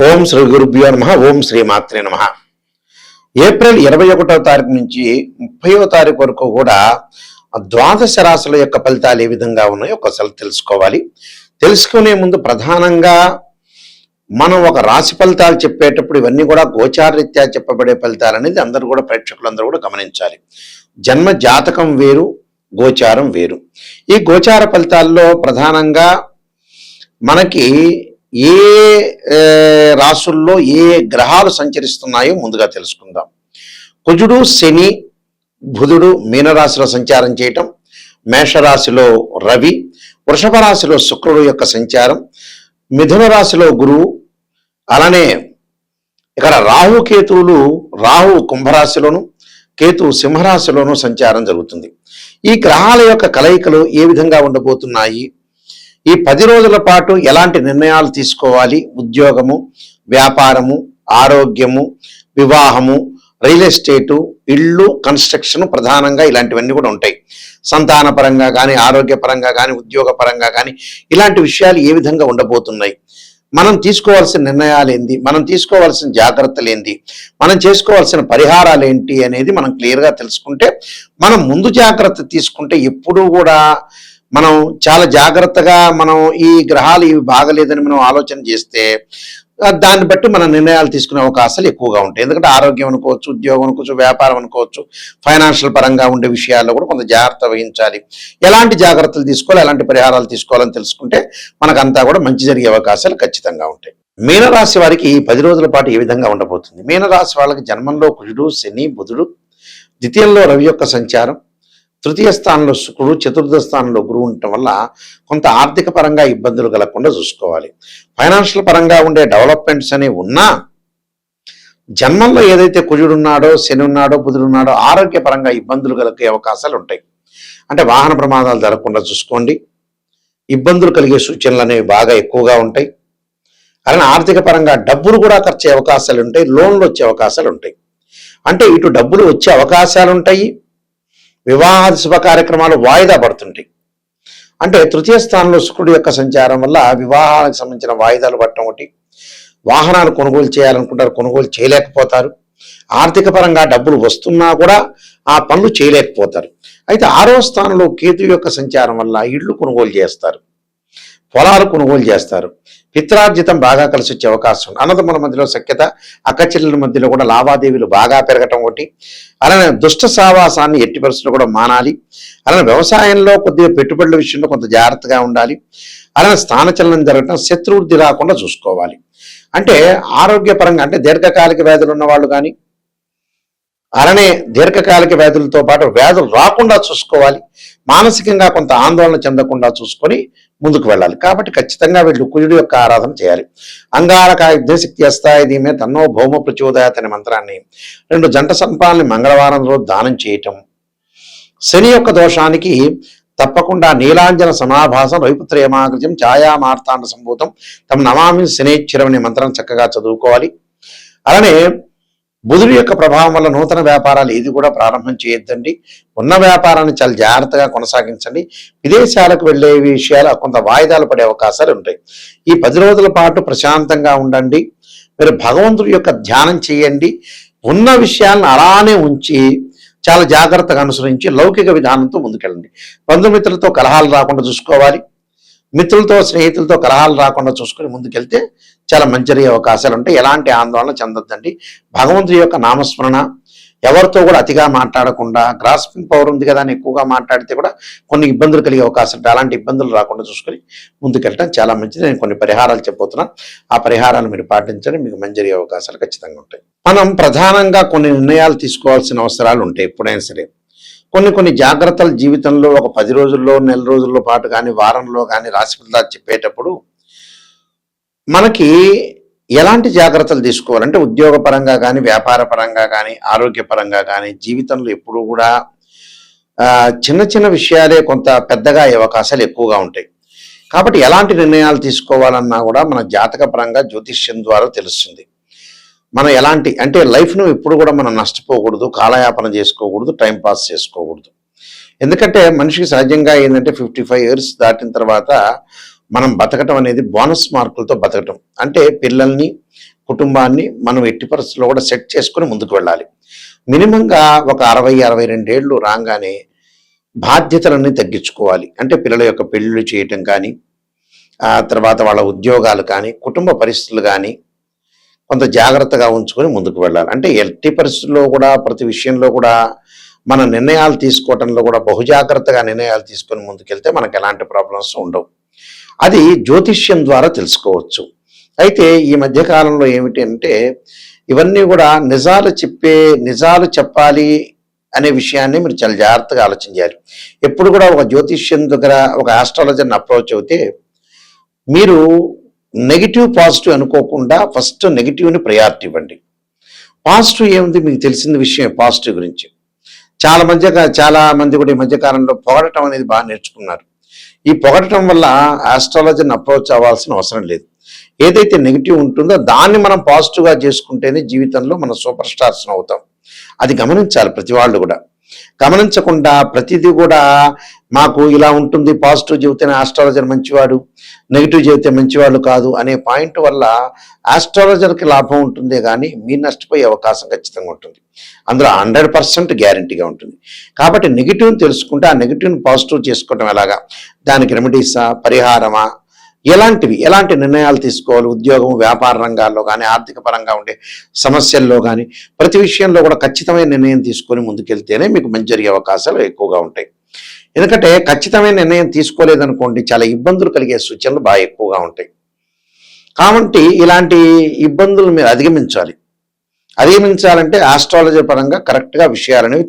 ఓం శ్రీ గురుభ్యో నమః. ఓం శ్రీ మాత్రే నమః. ఏప్రిల్ 21వ తారీఖు నుంచి 30వ తారీఖు వరకు కూడా ద్వాదశ రాశుల యొక్క ఫలితాలు ఏ విధంగా ఉన్నాయో ఒకసారి తెలుసుకోవాలి. తెలుసుకునే ముందు ప్రధానంగా మనం ఒక రాశి ఫలితాలు చెప్పేటప్పుడు ఇవన్నీ కూడా గోచారరీత్యా చెప్పబడే ఫలితాలు అనేది అందరూ కూడా ప్రేక్షకులందరూ కూడా గమనించాలి. జన్మ జాతకం వేరు, గోచారం వేరు. ఈ గోచార ఫలితాల్లో ప్రధానంగా మనకి ఏ రాసుల్లో ఏ గ్రహాలు సంచరిస్తున్నాయో ముందుగా తెలుసుకుందాం. కుజుడు, శని, బుధుడు మీనరాశిలో సంచారం చేయటం, మేషరాశిలో రవి, వృషభ రాశిలో శుక్రుడు యొక్క సంచారం, మిథున రాశిలో గురువు, అలానే ఇక్కడ రాహుకేతువులు, రాహు కుంభరాశిలోను, కేతు సింహరాశిలోను సంచారం జరుగుతుంది. ఈ గ్రహాల యొక్క కలయికలు ఏ విధంగా ఉండబోతున్నాయి, ఈ 10 రోజుల పాటు ఎలాంటి నిర్ణయాలు తీసుకోవాలి, ఉద్యోగము, వ్యాపారము, ఆరోగ్యము, వివాహము, రియల్ ఎస్టేటు, ఇళ్ళు, కన్స్ట్రక్షన్ ప్రధానంగా ఇలాంటివన్నీ కూడా ఉంటాయి. సంతాన పరంగా కానీ, ఆరోగ్యపరంగా కానీ, ఉద్యోగ పరంగా కానీ ఇలాంటి విషయాలు ఏ విధంగా ఉండబోతున్నాయి, మనం తీసుకోవాల్సిన నిర్ణయాలు ఏంటి, మనం తీసుకోవాల్సిన జాగ్రత్తలు ఏంటి, మనం చేసుకోవాల్సిన పరిహారాలు ఏంటి అనేది మనం క్లియర్గా తెలుసుకుంటే, మనం ముందు జాగ్రత్త తీసుకుంటే ఎప్పుడూ కూడా మనం చాలా జాగ్రత్తగా మనం ఈ గ్రహాలు ఇవి బాగలేదని మనం ఆలోచన చేస్తే దాన్ని బట్టి మన నిర్ణయాలు తీసుకునే అవకాశాలు ఎక్కువగా ఉంటాయి. ఎందుకంటే ఆరోగ్యం అనుకోవచ్చు, ఉద్యోగం అనుకోవచ్చు, వ్యాపారం అనుకోవచ్చు, ఫైనాన్షియల్ పరంగా ఉండే విషయాల్లో కూడా కొంత జాగ్రత్త వహించాలి. ఎలాంటి జాగ్రత్తలు తీసుకోవాలి, ఎలాంటి పరిహారాలు తీసుకోవాలని తెలుసుకుంటే మనకంతా కూడా మంచి జరిగే అవకాశాలు ఖచ్చితంగా ఉంటాయి. మీనరాశి వారికి ఈ 10 రోజుల పాటు ఏ విధంగా ఉండబోతుంది? మీనరాశి వాళ్ళకి జన్మంలో కుజుడు, శని, బుధుడు, ద్వితీయంలో రవి యొక్క సంచారం, తృతీయ స్థానంలో శుక్రుడు, చతుర్థ స్థానంలో గురువు ఉండటం వల్ల కొంత ఆర్థిక పరంగా ఇబ్బందులు కలగకుండా చూసుకోవాలి. ఫైనాన్షియల్ పరంగా ఉండే డెవలప్మెంట్స్ అనేవి ఉన్నా జన్మంలో ఏదైతే కుజుడు ఉన్నాడో, శని ఉన్నాడో, బుధుడు ఉన్నాడో ఆరోగ్యపరంగా ఇబ్బందులు కలిగే అవకాశాలు ఉంటాయి. అంటే వాహన ప్రమాదాలు జరగకుండా చూసుకోండి. ఇబ్బందులు కలిగే సూచనలు అనేవి బాగా ఎక్కువగా ఉంటాయి. అలానే ఆర్థిక పరంగా డబ్బులు కూడా ఖర్చు అయ్యే అవకాశాలు ఉంటాయి, లోన్లు వచ్చే అవకాశాలు ఉంటాయి. అంటే ఇటు డబ్బులు వచ్చే అవకాశాలు ఉంటాయి, వివాహ శుభ కార్యక్రమాలు వాయిదా పడుతుంటాయి. అంటే తృతీయ స్థానంలో శుక్రుడు యొక్క సంచారం వల్ల వివాహాలకు సంబంధించిన వాయిదాలు పట్టడం ఒకటి, వాహనాలు కొనుగోలు చేయాలనుకుంటారు, కొనుగోలు చేయలేకపోతారు, ఆర్థిక పరంగా డబ్బులు వస్తున్నా కూడా ఆ పనులు చేయలేకపోతారు. అయితే 6వ స్థానంలో కేతు యొక్క సంచారం వల్ల ఇళ్ళు కొనుగోలు చేస్తారు, పొలాలు కొనుగోలు చేస్తారు, పిత్రార్జితం బాగా కలిసి వచ్చే అవకాశం ఉంది. అన్నదమ్ముల మధ్యలో సఖ్యత, అక్కచెల్లెల మధ్యలో కూడా లావాదేవీలు బాగా పెరగటం ఒకటి. అలానే దుష్ట సావాసాన్ని ఎట్టి పరిస్థితుల్లో కూడా మానాలి. అలానే వ్యవసాయంలో కొద్దిగా పెట్టుబడుల విషయంలో కొంత జాగ్రత్తగా ఉండాలి. అలానే స్థానచలనం జరగటం, శత్రువృద్ధి రాకుండా చూసుకోవాలి. అంటే ఆరోగ్యపరంగా అంటే దీర్ఘకాలిక వ్యాధులు ఉన్న వాళ్ళు కానీ, అలానే దీర్ఘకాలిక వ్యాధులతో పాటు వ్యాధులు రాకుండా చూసుకోవాలి. మానసికంగా కొంత ఆందోళన చెందకుండా చూసుకొని ముందుకు వెళ్ళాలి. కాబట్టి ఖచ్చితంగా వీళ్ళు కుజుడు యొక్క ఆరాధన చేయాలి. అంగారక యుద్ధశక్తి అస్తాయి దీమే తన్నో భౌమ ప్రచోదయాత్ అనే మంత్రాన్ని 2 జంట సంపాలని మంగళవారం రోజు దానం చేయటం. శని యొక్క దోషానికి తప్పకుండా నీలాంజన సమాభాసం వైపుత్రయమాగ్రజం ఛాయా మార్తాండ సంభూతం తమ నమామి శనేశ్వరం అనే మంత్రాన్ని చక్కగా చదువుకోవాలి. అలానే బుధుడి యొక్క ప్రభావం వల్ల నూతన వ్యాపారాలు ఏది కూడా ప్రారంభం చేయొద్దండి. ఉన్న వ్యాపారాన్ని చాలా జాగ్రత్తగా కొనసాగించండి. విదేశాలకు వెళ్ళే విషయాలు కొంత వాయిదాలు పడే అవకాశాలు ఉంటాయి. ఈ 10 రోజుల పాటు ప్రశాంతంగా ఉండండి. మీరు భగవంతుడి యొక్క ధ్యానం చేయండి. ఉన్న విషయాలను అలానే ఉంచి చాలా జాగ్రత్తగా అనుసరించి లౌకిక విధానంతో ముందుకెళ్ళండి. బంధుమిత్రులతో కలహాలు రాకుండా చూసుకోవాలి. మిత్రులతో, స్నేహితులతో కలహాలు రాకుండా చూసుకొని ముందుకెళ్తే చాలా మంచి అవకాశాలు ఉంటాయి. ఎలాంటి ఆందోళన చెందొద్దండి. భగవంతుడి యొక్క నామస్మరణ, ఎవరితో కూడా అతిగా మాట్లాడకుండా, గ్రాస్పింగ్ పవర్ ఉంది కదా అని ఎక్కువగా మాట్లాడితే కూడా కొన్ని ఇబ్బందులు కలిగే అవకాశం ఉంటాయి. అలాంటి ఇబ్బందులు రాకుండా చూసుకొని ముందుకెళ్ళడం చాలా మంచిది. నేను కొన్ని పరిహారాలు చెబుతున్నాను, ఆ పరిహారాలు మీరు పాటించండి, మీకు మంచి అవకాశాలు ఖచ్చితంగా ఉంటాయి. మనం ప్రధానంగా కొన్ని నిర్ణయాలు తీసుకోవాల్సిన అవసరాలు ఉంటాయి. ఎప్పుడైనా సరే కొన్ని జాగ్రత్తలు జీవితంలో ఒక 10 రోజుల్లో, నెల రోజుల్లో పాటు కానీ, వారంలో కానీ రాశి ఫలితాలు చెప్పేటప్పుడు మనకి ఎలాంటి జాగ్రత్తలు తీసుకోవాలంటే ఉద్యోగపరంగా కానీ, వ్యాపార పరంగా కానీ, ఆరోగ్యపరంగా కానీ జీవితంలో ఎప్పుడు కూడా చిన్న చిన్న విషయాలే కొంత పెద్దగా అయ్యే అవకాశాలు ఎక్కువగా ఉంటాయి. కాబట్టి ఎలాంటి నిర్ణయాలు తీసుకోవాలన్నా కూడా మన జాతక పరంగా జ్యోతిష్యం ద్వారా తెలుస్తుంది. మనం ఎలాంటి అంటే లైఫ్ను ఎప్పుడు కూడా మనం నష్టపోకూడదు, కాలయాపన చేసుకోకూడదు, టైంపాస్ చేసుకోకూడదు. ఎందుకంటే మనిషికి సహజంగా ఏంటంటే 55 ఇయర్స్ దాటిన తర్వాత మనం బతకటం అనేది బోనస్ మార్కులతో బతకటం. అంటే పిల్లల్ని, కుటుంబాన్ని మనం ఎట్టి పరిస్థితుల్లో కూడా సెట్ చేసుకుని ముందుకు వెళ్ళాలి. మినిమంగా ఒక 60-62 ఏళ్ళు రాగానే బాధ్యతలన్నీ తగ్గించుకోవాలి. అంటే పిల్లల యొక్క పెళ్ళిళ్ళు చేయటం కానీ, ఆ తర్వాత వాళ్ళ ఉద్యోగాలు కానీ, కుటుంబ పరిస్థితులు కానీ కొంత జాగ్రత్తగా ఉంచుకొని ముందుకు వెళ్ళాలి. అంటే ఎట్టి పరిస్థితుల్లో కూడా ప్రతి విషయంలో కూడా మన నిర్ణయాలు తీసుకోవటంలో కూడా బహుజాగ్రత్తగా నిర్ణయాలు తీసుకొని ముందుకెళ్తే మనకు ఎలాంటి ప్రాబ్లమ్స్ ఉండవు. అది జ్యోతిష్యం ద్వారా తెలుసుకోవచ్చు. అయితే ఈ మధ్య కాలంలో ఏమిటి అంటే ఇవన్నీ కూడా నిజాలు చెప్పాలి అనే విషయాన్ని మీరు చాలా జాగ్రత్తగా ఆలోచించాలి. ఎప్పుడు కూడా ఒక జ్యోతిష్యం దగ్గర ఒక ఆస్ట్రాలజర్ని అప్రోచ్ అవుతే మీరు నెగిటివ్ పాజిటివ్ అనుకోకుండా ఫస్ట్ నెగిటివ్ని ప్రయారిటీ ఇవ్వండి. పాజిటివ్ ఏముంది మీకు తెలిసిన విషయం పాజిటివ్ గురించి. చాలా మంది కూడా ఈ మధ్యకాలంలో పొగడటం అనేది బాగా నేర్చుకున్నారు. ఈ పొగడటం వల్ల ఆస్ట్రాలజర్ని అప్రోచ్ అవ్వాల్సిన అవసరం లేదు. ఏదైతే నెగిటివ్ ఉంటుందో దాన్ని మనం పాజిటివ్గా చేసుకుంటేనే జీవితంలో మనం సూపర్ స్టార్స్ అవుతాం. అది గమనించాలి ప్రతి వాళ్ళు కూడా. గమనించకుండా ప్రతిదీ కూడా మాకు ఇలా ఉంటుంది, పాజిటివ్ చెబితేనే ఆస్ట్రాలజర్ మంచివాడు, నెగిటివ్ చెబితే మంచివాళ్ళు కాదు అనే పాయింట్ వల్ల ఆస్ట్రాలజర్కి లాభం ఉంటుందే కానీ మీరు నష్టపోయే అవకాశం ఖచ్చితంగా ఉంటుంది. అందులో 100% గ్యారంటీగా ఉంటుంది. కాబట్టి నెగిటివ్ని తెలుసుకుంటే ఆ నెగిటివ్ని పాజిటివ్ చేసుకోవటం ఎలాగా, దానికి రెమెడీసా, పరిహారమా, ఎలాంటి నిర్ణయాలు తీసుకోవాలి, ఉద్యోగం వ్యాపార రంగాల్లో కానీ ఆర్థిక పరంగా ఉండే సమస్యల్లో కానీ ప్రతి విషయంలో కూడా ఖచ్చితమైన నిర్ణయం తీసుకొని ముందుకెళ్తేనే మీకు మంచి జరిగే అవకాశాలు ఎక్కువగా ఉంటాయి. ఎందుకంటే ఖచ్చితమైన నిర్ణయం తీసుకోలేదనుకోండి చాలా ఇబ్బందులు కలిగే సూచనలు బాగా ఎక్కువగా ఉంటాయి. కాబట్టి ఇలాంటి ఇబ్బందులు మీరు అధిగమించాలంటే ఆస్ట్రాలజీ పరంగా కరెక్ట్గా విషయాలనేవి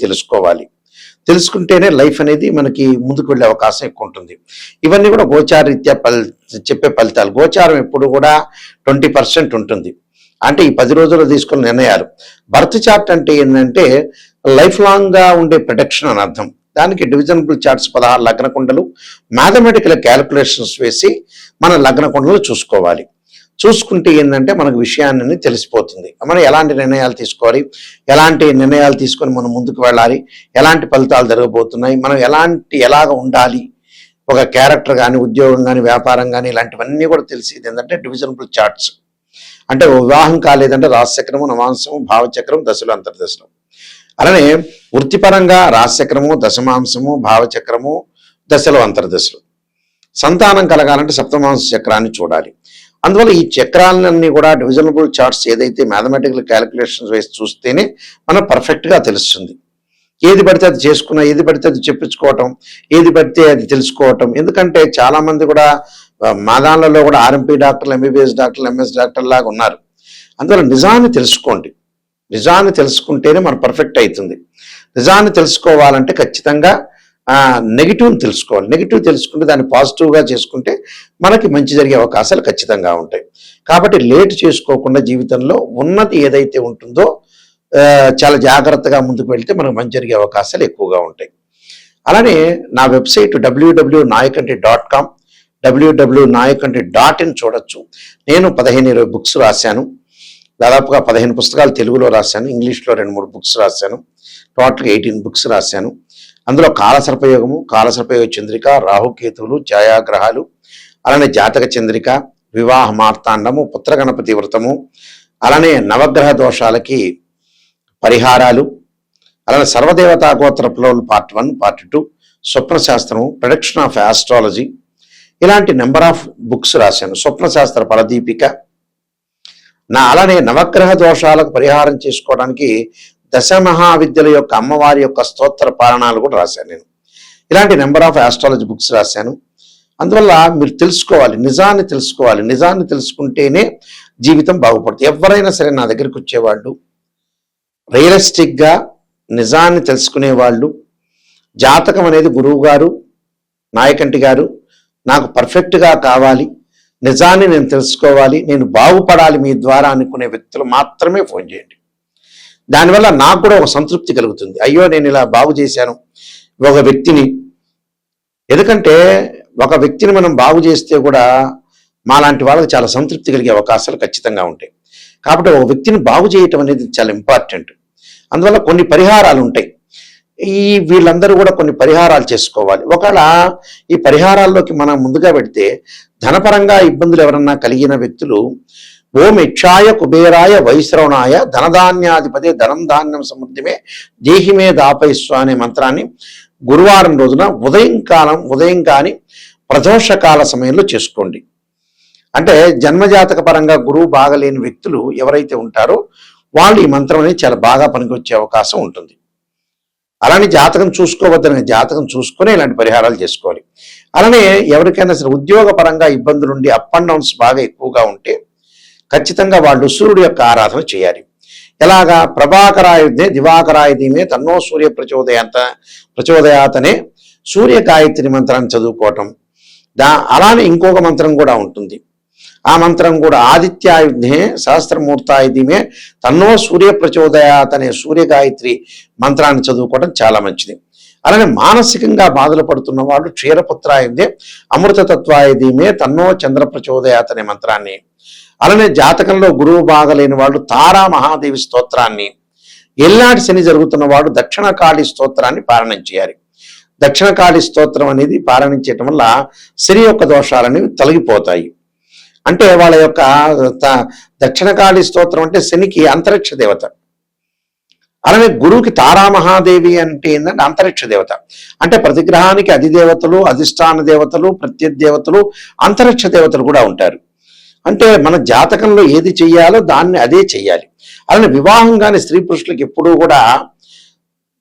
తెలుసుకుంటేనే లైఫ్ అనేది మనకి ముందుకు వెళ్ళే అవకాశం ఎక్కువ ఉంటుంది. ఇవన్నీ కూడా గోచారరీత్యా చెప్పే ఫలితాలు. గోచారం ఎప్పుడు కూడా 20% ఉంటుంది. అంటే ఈ 10 రోజుల్లో తీసుకున్న నిర్ణయాలు. బర్త్ చార్ట్ అంటే ఏంటంటే లైఫ్ లాంగ్గా ఉండే ప్రొటెక్షన్ అని అర్థం. దానికి డివిజనబుల్ చార్ట్స్ 16 లగ్న కుండలు మ్యాథమెటికల్ క్యాలిక్యులేషన్స్ వేసి మన లగ్న కుండలు చూసుకుంటే ఏంటంటే మనకు విషయాన్ని తెలిసిపోతుంది. మనం ఎలాంటి నిర్ణయాలు తీసుకోవాలి, ఎలాంటి నిర్ణయాలు తీసుకొని మనం ముందుకు వెళ్ళాలి, ఎలాంటి ఫలితాలు జరగబోతున్నాయి, మనం ఎలాగ ఉండాలి, ఒక క్యారెక్టర్ కానీ, ఉద్యోగం కానీ, వ్యాపారం కానీ ఇలాంటివన్నీ కూడా తెలిసేది ఏంటంటే డివిజనబుల్ చార్ట్స్. అంటే వివాహం కాలేదంటే రాశిచక్రము, నవాంశము, భావచక్రం, దశలు, అంతర్దశలు. అలానే వృత్తిపరంగా రాశిచక్రము, దశమాంశము, భావచక్రము, దశలు, అంతర్దశలు. సంతానం కలగాలంటే సప్తమాంశ చక్రాన్ని చూడాలి. అందువల్ల ఈ చక్రాలన్నీ కూడా డివిజనబుల్ చార్ట్స్ ఏదైతే మ్యాథమెటికల్ క్యాలిక్యులేషన్స్ వేసి చూస్తేనే మనం పర్ఫెక్ట్గా తెలుస్తుంది. ఏది పడితే అది చేసుకున్నా, ఏది పడితే అది చెప్పించుకోవటం, ఏది పడితే అది తెలుసుకోవటం. ఎందుకంటే చాలామంది కూడా మా దానిలో కూడా ఆర్ఎంపీ డాక్టర్లు, ఎంబీబీఎస్ డాక్టర్లు, ఎంఎస్ డాక్టర్ లాగా ఉన్నారు. అందువల్ల నిజాన్ని తెలుసుకుంటేనే మనం పర్ఫెక్ట్ అవుతుంది. నిజాన్ని తెలుసుకోవాలంటే ఖచ్చితంగా నెగిటివ్ని తెలుసుకోవాలి. నెగిటివ్ తెలుసుకుంటే దాన్ని పాజిటివ్గా చేసుకుంటే మనకి మంచి జరిగే అవకాశాలు ఖచ్చితంగా ఉంటాయి. కాబట్టి లేట్ చేసుకోకుండా జీవితంలో ఉన్నది ఏదైతే ఉంటుందో చాలా జాగ్రత్తగా ముందుకు వెళ్తే మనకు మంచి జరిగే అవకాశాలు ఎక్కువగా ఉంటాయి. అలానే నా వెబ్సైట్ www.nayakanti.com, www.nayakanti.in చూడొచ్చు. నేను 15-20 బుక్స్ రాశాను. దాదాపుగా 15 పుస్తకాలు తెలుగులో రాశాను, ఇంగ్లీష్లో 2-3 బుక్స్ రాశాను. టోటల్గా 18 బుక్స్ రాశాను. అందులో కాలసర్పయోగము, కాలసర్పయోగ చంద్రిక, రాహుకేతువులు, ఛాయాగ్రహాలు, అలానే జాతక చంద్రిక, వివాహ మార్తాండము, పుత్రగణపతి వ్రతము, అలానే నవగ్రహ దోషాలకి పరిహారాలు, అలానే సర్వదేవతా గోత్ర పిల్లలు పార్ట్ 1, పార్ట్ 2, స్వప్నశాస్త్రము, ప్రొడక్షన్ ఆఫ్ ఆస్ట్రాలజీ, ఇలాంటి నెంబర్ ఆఫ్ బుక్స్ రాశాను. స్వప్నశాస్త్ర ఫలదీపిక. అలానే నవగ్రహ దోషాలకు పరిహారం చేసుకోవడానికి దశమహావిద్యల యొక్క అమ్మవారి యొక్క స్తోత్ర పారాయణాలు కూడా రాశాను నేను. ఇలాంటి నెంబర్ ఆఫ్ ఆస్ట్రాలజీ బుక్స్ రాశాను. అందువల్ల మీరు నిజాన్ని తెలుసుకుంటేనే జీవితం బాగుపడుతుంది. ఎవరైనా సరే నా దగ్గరికి వచ్చేవాళ్ళు రియలిస్టిక్గా నిజాన్ని తెలుసుకునే వాళ్ళు, జాతకం అనేది గురువు గారు, నాయకంటి గారు నాకు పర్ఫెక్ట్గా కావాలి, నిజాన్ని నేను తెలుసుకోవాలి, నేను బాగుపడాలి మీ ద్వారా అనుకునే వ్యక్తులు మాత్రమే ఫోన్ చేయండి. దానివల్ల నాకు కూడా ఒక సంతృప్తి కలుగుతుంది. అయ్యో నేను ఇలా బాగు చేశాను ఒక వ్యక్తిని. ఎందుకంటే ఒక వ్యక్తిని మనం బాగు చేస్తే కూడా మాలాంటి వాళ్ళకి చాలా సంతృప్తి కలిగే అవకాశాలు ఖచ్చితంగా ఉంటాయి. కాబట్టి ఒక వ్యక్తిని బాగు చేయటం అనేది చాలా ఇంపార్టెంట్. అందువల్ల కొన్ని పరిహారాలు ఉంటాయి. వీళ్ళందరూ కూడా కొన్ని పరిహారాలు చేసుకోవాలి. ఒకవేళ ఈ పరిహారాల్లోకి మనం ముందుగా పెడితే ధనపరంగా ఇబ్బందులు ఎవరన్నా కలిగిన వ్యక్తులు ఓం యక్షాయ కుబేరాయ వైశ్రవణాయ ధనధాన్యాధిపతి ధనం ధాన్యం సమృద్ధిమే దేహిమే దాపయిస్వ అనే మంత్రాన్ని గురువారం రోజున ఉదయం కానీ ప్రదోషకాల సమయంలో చేసుకోండి. అంటే జన్మజాతక పరంగా గురువు బాగలేని వ్యక్తులు ఎవరైతే ఉంటారో వాళ్ళు ఈ మంత్రం అనేది చాలా బాగా పనికొచ్చే అవకాశం ఉంటుంది. అలానే జాతకం చూసుకోవద్దని జాతకం చూసుకొని ఇలాంటి పరిహారాలు చేసుకోవాలి. అలానే ఎవరికైనా సరే ఉద్యోగ పరంగా ఇబ్బందులు ఉండి అప్ అండ్ డౌన్స్ బాగా ఎక్కువగా ఉంటే ఖచ్చితంగా వాళ్ళు సూర్యుడి యొక్క ఆరాధన చేయాలి. ఎలాగా? ప్రభాకరాయుధే దివాకరాయుధీమే తన్నో సూర్య ప్రచోదయాతనే సూర్య గాయత్రి మంత్రాన్ని చదువుకోవటం. అలానే ఇంకొక మంత్రం కూడా ఉంటుంది. ఆ మంత్రం కూడా ఆదిత్యాయుధే సహస్రమూర్తాయుధీమే తన్నో సూర్య ప్రచోదయాత్ అనే సూర్య గాయత్రి మంత్రాన్ని చదువుకోవడం చాలా మంచిది. అలానే మానసికంగా బాధలు పడుతున్న వాళ్ళు క్షీరపుత్రాయుధే అమృతతత్వాయుధీమే తన్నో చంద్ర ప్రచోదయాత్ అనే మంత్రాన్ని, అలానే జాతకంలో గురువు బాగలేని వాళ్ళు తారా మహాదేవి స్తోత్రాన్ని, ఎల్లాటి శని జరుగుతున్న వాడు దక్షిణకాళి స్తోత్రాన్ని పారాయణం చేయాలి. దక్షిణకాళి స్తోత్రం అనేది పారాయణం చేయటం వల్ల శని యొక్క దోషాలనేవి తొలగిపోతాయి. అంటే వాళ్ళ యొక్క దక్షిణకాళి స్తోత్రం అంటే శనికి అంతరిక్ష దేవత. అలానే గురువుకి తారామహాదేవి అంటే ఏంటంటే అంతరిక్ష దేవత. అంటే ప్రతి గ్రహానికి అధిదేవతలు, అధిష్టాన దేవతలు, ప్రత్యర్థేవతలు, అంతరిక్ష దేవతలు కూడా ఉంటారు. అంటే మన జాతకంలో ఏది చెయ్యాలో దాన్ని అదే చెయ్యాలి. అలానే వివాహం కాని స్త్రీ పురుషులకు ఎప్పుడూ కూడా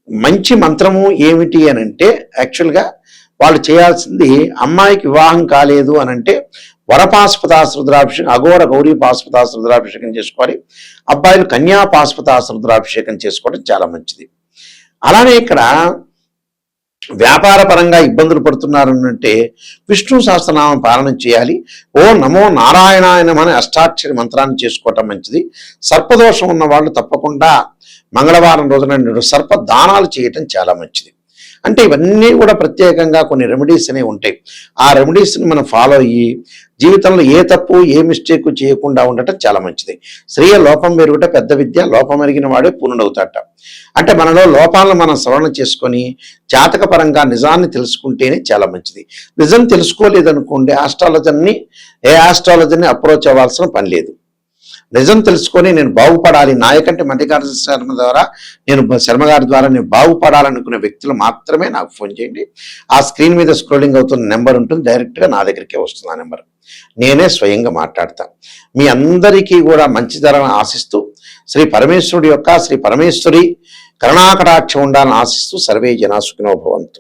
మంచి మంత్రము ఏమిటి అని అంటే యాక్చువల్గా వాళ్ళు చేయాల్సింది, అమ్మాయికి వివాహం కాలేదు అని అంటే వరపాశుపతాశ్రుద్రాభిషేకం, అఘోర గౌరీ పాశుపతాశ్రుద్రాభిషేకం చేసుకోవాలి. అబ్బాయిలు కన్యా పాశుపతాశ్రుద్రాభిషేకం చేసుకోవడం చాలా మంచిది. అలానే ఇక్కడ వ్యాపార పరంగా ఇబ్బందులు పడుతున్నారు అంటే విష్ణు సహస్రనామం పాలన చేయాలి. ఓ నమో నారాయణాయ నమః అనే అష్టాక్షరి మంత్రాన్ని చేసుకోవటం మంచిది. సర్పదోషం ఉన్న వాళ్ళు తప్పకుండా మంగళవారం రోజున సర్ప దానాలు చేయటం చాలా మంచిది. అంటే ఇవన్నీ కూడా ప్రత్యేకంగా కొన్ని రెమెడీస్ అనేవి ఉంటాయి. ఆ రెమెడీస్ని మనం ఫాలో అయ్యి జీవితంలో ఏ తప్పు ఏ మిస్టేక్ చేయకుండా ఉండటం చాలా మంచిది. స్త్రీయ లోపం మెరుగుట పెద్ద విద్య, లోపం ఎరిగిన వాడే పూర్ణుడవుతాట. అంటే మనలో లోపాలను మనం శ్రవణ చేసుకొని జాతక పరంగా నిజాన్ని తెలుసుకుంటేనే చాలా మంచిది. నిజం తెలుసుకోలేదనుకోండి ఏ ఆస్ట్రాలజీని అప్రోచ్ అవ్వాల్సిన పని లేదు. నిజం తెలుసుకొని నేను బాగుపడాలి, నాయకంటే మధ్యకార్య శర్మ ద్వారా శర్మగారి ద్వారా నేను బాగుపడాలనుకునే వ్యక్తులు మాత్రమే నాకు ఫోన్ చేయండి. ఆ స్క్రీన్ మీద స్క్రోలింగ్ అవుతున్న నెంబర్ ఉంటుంది, డైరెక్ట్గా నా దగ్గరికే వస్తుంది. ఆ నెంబర్ నేనే స్వయంగా మాట్లాడతా. మీ అందరికీ కూడా మంచి ధరను ఆశిస్తూ శ్రీ పరమేశ్వరుడి యొక్క శ్రీ పరమేశ్వరి కరుణాకటాక్షం ఉండాలని ఆశిస్తూ సర్వే జనా సుఖినో భవంతు.